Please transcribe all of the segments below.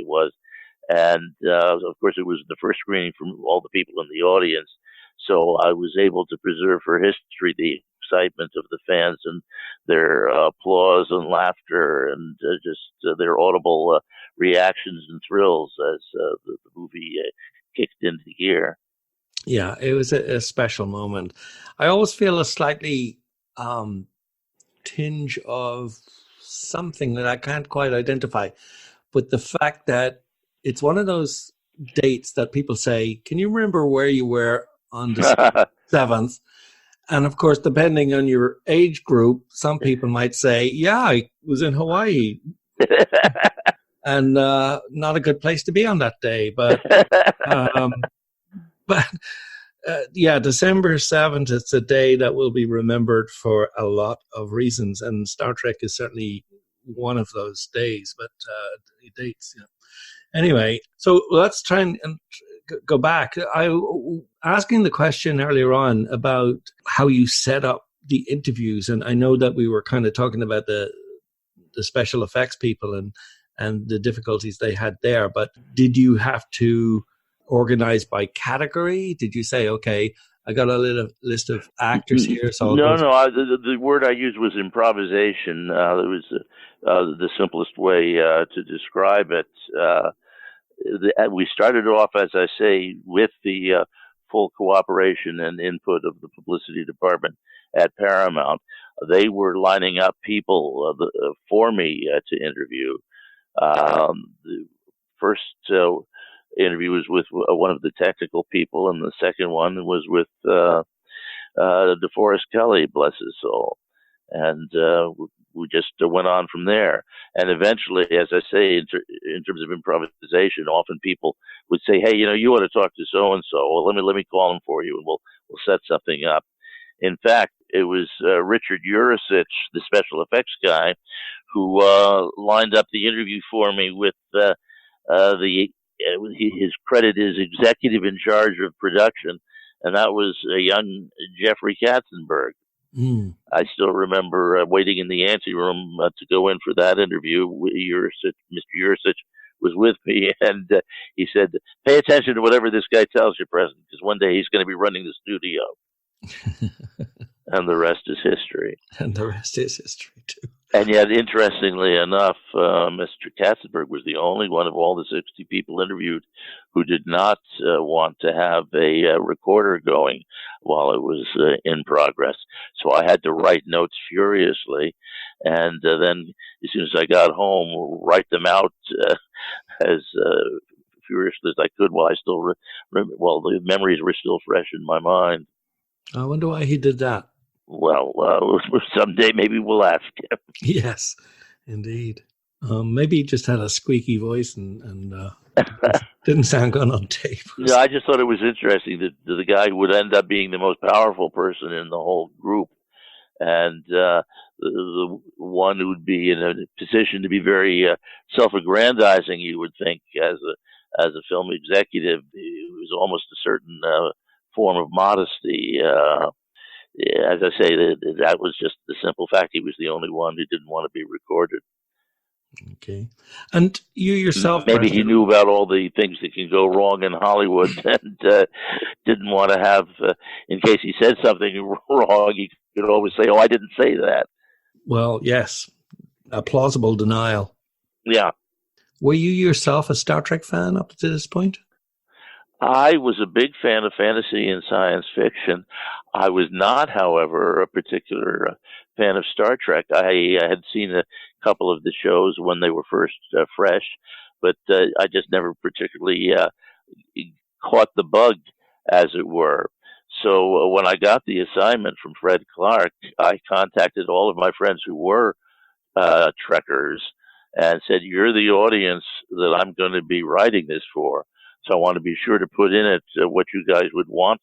was. And of course, it was the first screening from all the people in the audience. So I was able to preserve for history the excitement of the fans and their applause and laughter and just their audible reactions and thrills as the movie kicked into gear. Yeah, it was a special moment. I always feel a slightly tinge of something that I can't quite identify, but the fact that it's one of those dates that people say, can you remember where you were on the 7th? And of course, depending on your age group, some people might say, yeah, I was in Hawaii. And not a good place to be on that day. But yeah, December 7th, it's a day that will be remembered for a lot of reasons. And Star Trek is certainly one of those days, but dates, you know. Anyway, so let's try and go back. I asking the question earlier on about how you set up the interviews, and I know that we were kind of talking about the special effects people and the difficulties they had there, but did you have to organize by category? Did you say, okay, I got a little list of actors here? So no. The word I used was improvisation. It was the simplest way to describe it. We started off, as I say, with the full cooperation and input of the publicity department at Paramount. They were lining up people for me to interview. The first interview was with one of the technical people, and the second one was with DeForest Kelley, bless his soul. And we just went on from there. And eventually, as I say, in terms of improvisation, often people would say, "Hey, you ought to talk to so and so. Well, let me call him for you, and we'll set something up." In fact, it was Richard Urasich, the special effects guy, who lined up the interview for me with his credit is executive in charge of production, and that was a young Jeffrey Katzenberg. I still remember waiting in the anteroom to go in for that interview. Mr. Urasich was with me, and he said, "Pay attention to whatever this guy tells you, President, because one day he's going to be running the studio." And the rest is history. And the rest is history, too. And yet, interestingly enough, Mr. Katzenberg was the only one of all the 60 people interviewed who did not want to have a recorder going while it was in progress. So I had to write notes furiously, and then as soon as I got home, write them out as furiously as I could while I still the memories were still fresh in my mind. I wonder why he did that. Well, someday maybe we'll ask him. Yes, indeed. Maybe he just had a squeaky voice and didn't sound good on tape. Yeah, I just thought it was interesting that the guy would end up being the most powerful person in the whole group, and the one who would be in a position to be very self-aggrandizing. You would think, as a film executive, it was almost a certain form of modesty. As I say, that was just the simple fact he was the only one who didn't want to be recorded. Okay. And you yourself... Maybe he knew about all the things that can go wrong in Hollywood and didn't want to have, in case he said something wrong, he could always say, "Oh, I didn't say that." Well, yes. A plausible denial. Yeah. Were you yourself a Star Trek fan up to this point? I was a big fan of fantasy and science fiction. I was not, however, a particular fan of Star Trek. I had seen a couple of the shows when they were first fresh, but I just never particularly caught the bug, as it were. So when I got the assignment from Fred Clark, I contacted all of my friends who were Trekkers and said, "You're the audience that I'm going to be writing this for. So I want to be sure to put in it what you guys would want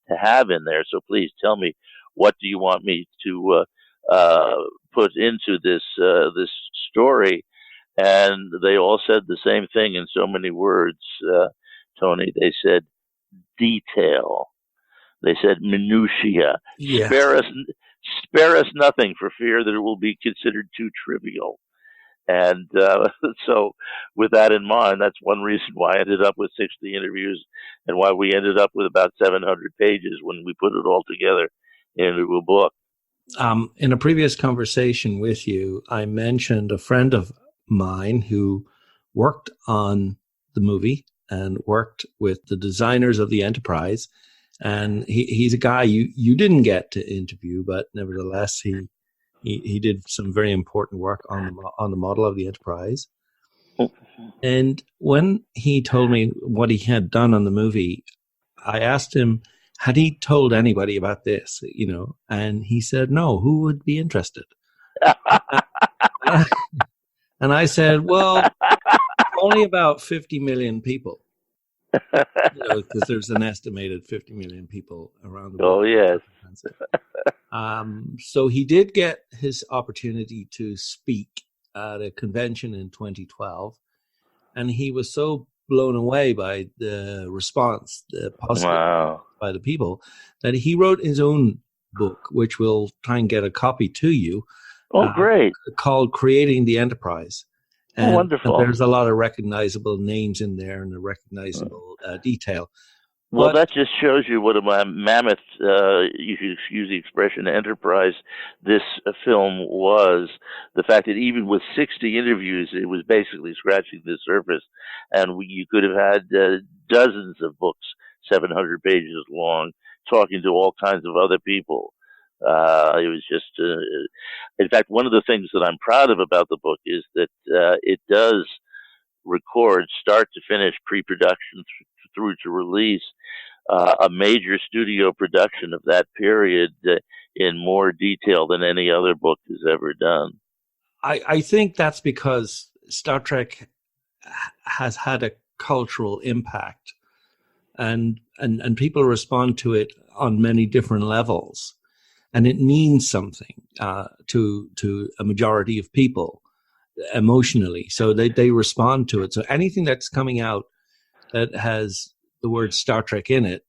to have in there. So please tell me, what do you want me to put into this story?" And they all said the same thing in so many words, Tony. They said detail. They said minutiae. Yes. Spare us nothing for fear that it will be considered too trivial. And so, with that in mind, that's one reason why I ended up with 60 interviews and why we ended up with about 700 pages when we put it all together into a book. In a previous conversation with you, I mentioned a friend of mine who worked on the movie and worked with the designers of the Enterprise. And he's a guy you didn't get to interview, but nevertheless, he did some very important work on the model of the Enterprise. And when he told me what he had done on the movie, I asked him, had he told anybody about this, and he said, no, who would be interested? And I said, well, only about 50 million people, because there's an estimated 50 million people around the world. Oh, yes. So he did get his opportunity to speak at a convention in 2012, and he was so blown away by the response, the positive by the people, that he wrote his own book, which we'll try and get a copy to you. Oh, great. Called Creating the Enterprise. And, wonderful. And there's a lot of recognizable names in there and a recognizable detail. Well, that just shows you what a mammoth, you could excuse the expression, enterprise this film was. The fact that even with 60 interviews, it was basically scratching the surface. And you could have had dozens of books, 700 pages long, talking to all kinds of other people. It was just, in fact, one of the things that I'm proud of about the book is that it does record, start to finish, pre-production through to release, a major studio production of that period in more detail than any other book has ever done. I think that's because Star Trek has had a cultural impact, and people respond to it on many different levels, and it means something to a majority of people emotionally. So they respond to it. So anything that's coming out that has the word Star Trek in it,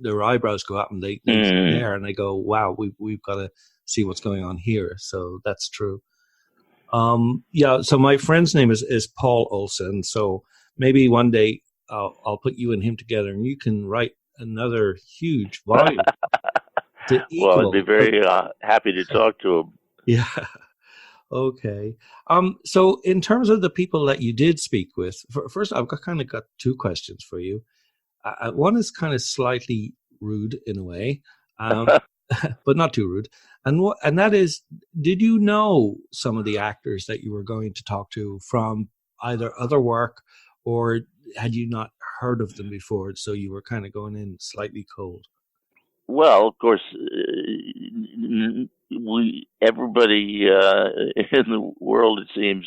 their eyebrows go up and they stare and they go, wow, we've got to see what's going on here. So that's true. So my friend's name is Paul Olsen. So maybe one day I'll put you and him together and you can write another huge volume. Well, I'd be very happy to talk to him. Yeah. Okay. So in terms of the people that you did speak with, first, I've got two questions for you. One is kind of slightly rude in a way, but not too rude. And that is, did you know some of the actors that you were going to talk to from either other work, or had you not heard of them before, so you were kind of going in slightly cold? Well, of course, everybody in the world, it seems,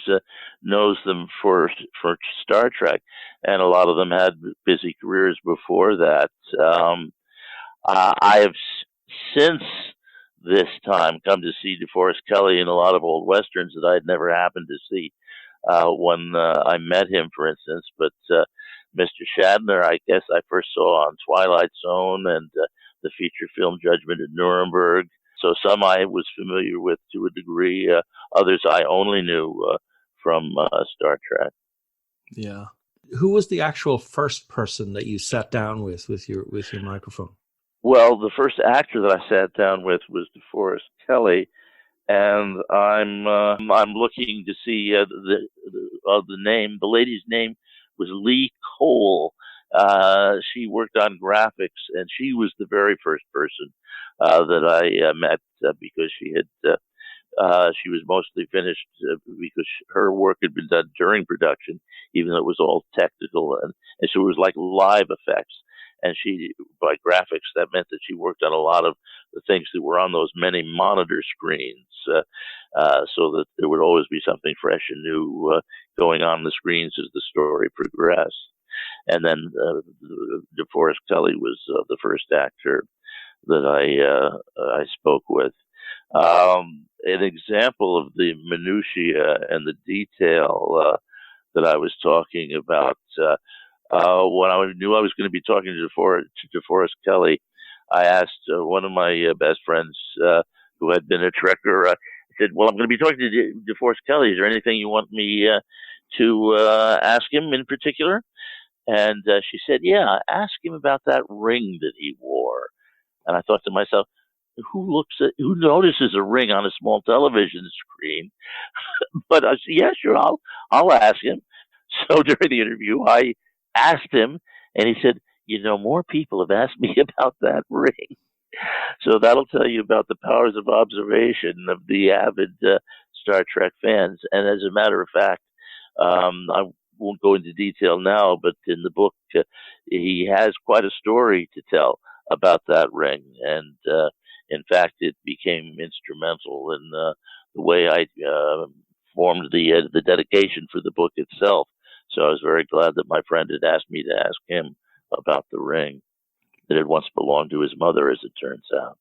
knows them for Star Trek, and a lot of them had busy careers before that. I have since this time come to see DeForest Kelley in a lot of old westerns that I had never happened to see when I met him, for instance. But Mr. Shatner, I guess I first saw on Twilight Zone and the feature film Judgment at Nuremberg. So some I was familiar with to a degree. Others I only knew from Star Trek. Yeah. Who was the actual first person that you sat down with your microphone? Well, the first actor that I sat down with was DeForest Kelley, and I'm looking to see the name. The lady's name was Lee Cole. She worked on graphics, and she was the very first person that I met because she was mostly finished because her work had been done during production, even though it was all technical, and so it was like live effects. And by graphics, that meant that she worked on a lot of the things that were on those many monitor screens, so that there would always be something fresh and new going on the screens as the story progressed. And then DeForest Kelley was the first actor that I spoke with. An example of the minutiae and the detail that I was talking about, when I knew I was going to be talking to DeForest Kelley, I asked one of my best friends who had been a Trekker, said, "Well, I'm going to be talking to DeForest Kelly. Is there anything you want me to ask him in particular?" And she said, "Yeah, ask him about that ring that he wore." And I thought to myself, who notices a ring on a small television screen? But I said, "Yeah, sure, I'll ask him." So during the interview, I asked him, and he said, "More people have asked me about that ring." So that'll tell you about the powers of observation of the avid Star Trek fans. And as a matter of fact, I won't go into detail now, but in the book, he has quite a story to tell about that ring. And in fact, it became instrumental in the way I formed the dedication for the book itself. So I was very glad that my friend had asked me to ask him about the ring that had once belonged to his mother, as it turns out.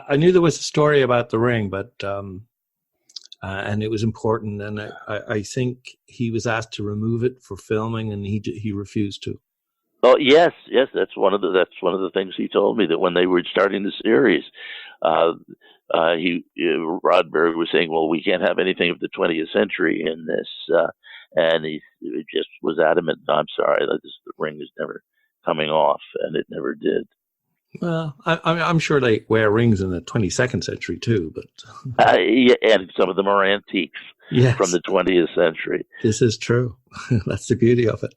I knew there was a story about the ring, but and it was important. And I think he was asked to remove it for filming, and he refused to. Oh yes, that's one of the things he told me, that when they were starting the series, Roddenberry was saying, "Well, we can't have anything of the 20th century in this," and he just was adamant. "I'm sorry, the ring is never coming off," and it never did. Well, I'm sure they wear rings in the 22nd century too, but yeah, and some of them are antiques from the 20th century. This is true. That's the beauty of it.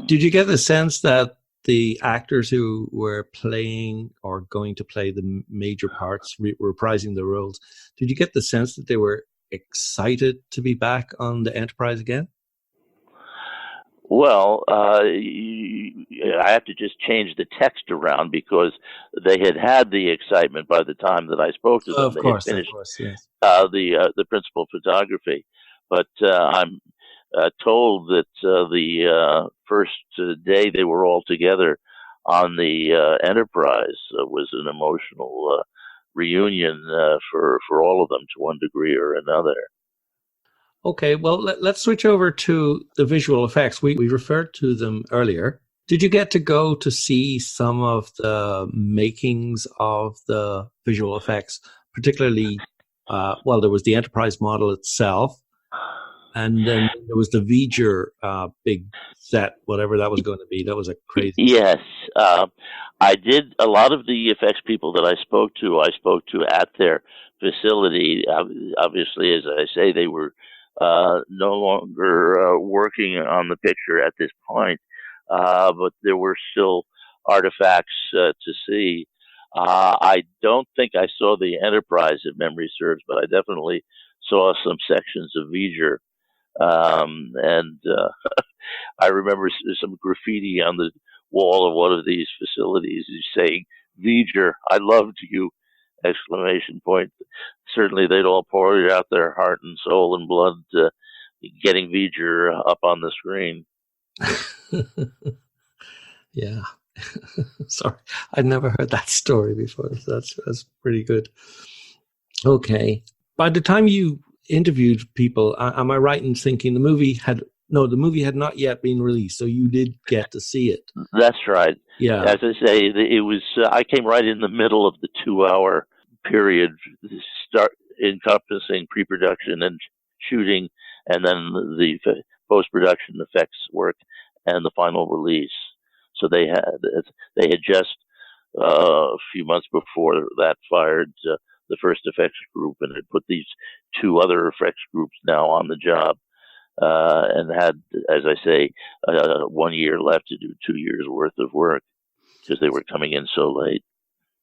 Did you get the sense that the actors who were playing or going to play the major parts, reprising the roles, did you get the sense that they were excited to be back on the Enterprise again? Well, I have to just change the text around, because they had the excitement by the time that I spoke to them. Of course, yes. The principal photography, but I'm told that the first day they were all together on the Enterprise was an emotional reunion for all of them to one degree or another. Okay, well, let's switch over to the visual effects. We referred to them earlier. Did you get to go to see some of the makings of the visual effects, particularly, well, there was the Enterprise model itself, and then there was the V'ger big set, whatever that was going to be. That was a crazy... Yes. I did. A lot of the effects people that I spoke to at their facility. Obviously, as I say, they were no longer working on the picture at this point, but there were still artifacts to see. I don't think I saw the Enterprise, if memory serves, but I definitely saw some sections of V'ger. And I remember some graffiti on the wall of one of these facilities saying, "V'ger, I loved you!" Exclamation point. Certainly they'd all pour out their heart and soul and blood getting V'ger up on the screen. Yeah. Sorry, I'd never heard that story before. So that's pretty good. Okay. By the time you interviewed people, am I right in thinking the movie had not yet been released, so you did get to see it? That's right. Yeah. As I say, it was. I came right in the middle of the 2-hour period, encompassing pre-production and shooting, and then the post-production effects work and the final release. So they had just a few months before that fired the first effects group, and had put these 2 other effects groups now on the job, and had, as I say, 1 year left to do 2 years worth of work, because they were coming in so late.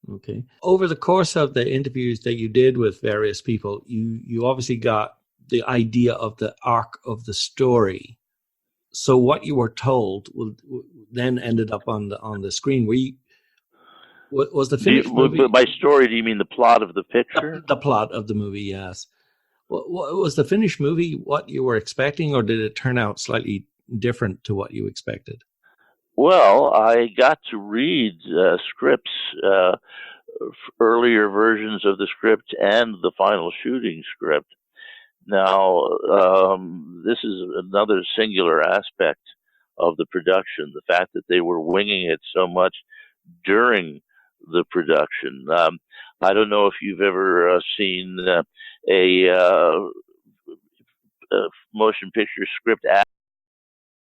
Okay. Over the course of the interviews that you did with various people, you obviously got the idea of the arc of the story. So what you were told then ended up on the screen. Was the finished movie? By story, do you mean the plot of the picture? The plot of the movie, yes. Was the finished movie what you were expecting, or did it turn out slightly different to what you expected? Well, I got to read scripts, earlier versions of the script and the final shooting script. Now, this is another singular aspect of the production, the fact that they were winging it so much during the production. I don't know if you've ever seen a motion picture script